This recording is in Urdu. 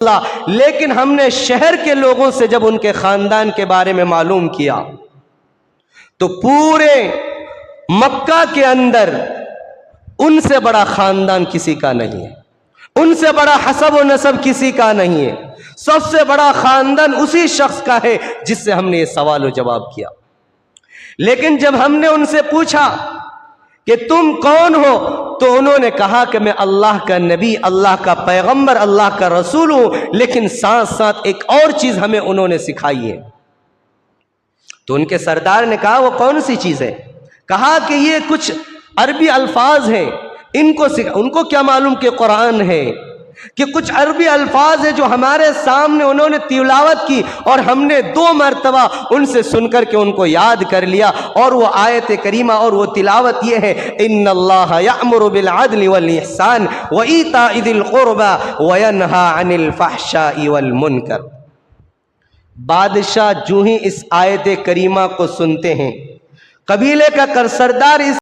لیکن ہم نے شہر کے لوگوں سے جب ان کے خاندان کے بارے میں معلوم کیا تو پورے مکہ کے اندر ان سے بڑا خاندان کسی کا نہیں ہے، ان سے بڑا حسب و نسب کسی کا نہیں ہے، سب سے بڑا خاندان اسی شخص کا ہے جس سے ہم نے یہ سوال و جواب کیا۔ لیکن جب ہم نے ان سے پوچھا کہ تم کون ہو تو انہوں نے کہا کہ میں اللہ کا نبی، اللہ کا پیغمبر، اللہ کا رسول ہوں، لیکن ساتھ ساتھ ایک اور چیز ہمیں انہوں نے سکھائی ہے۔ تو ان کے سردار نے کہا وہ کون سی چیز ہے؟ کہا کہ یہ کچھ عربی الفاظ ہیں، ان کو کیا معلوم کہ قرآن ہے، کہ کچھ عربی الفاظ ہیں جو ہمارے سامنے انہوں نے تلاوت کی اور ہم نے 2 مرتبہ ان سے سن کر کے ان کو یاد کر لیا، اور وہ آیت کریمہ اور وہ تلاوت یہ ہے، ان اللہ یأمر بالعدل والاحسان وایتاء ذی القربى وینہی عن الفحشاء والمنکر۔ بادشاہ جو ہی اس آیت کریمہ کو سنتے ہیں، قبیلے کا سردار اس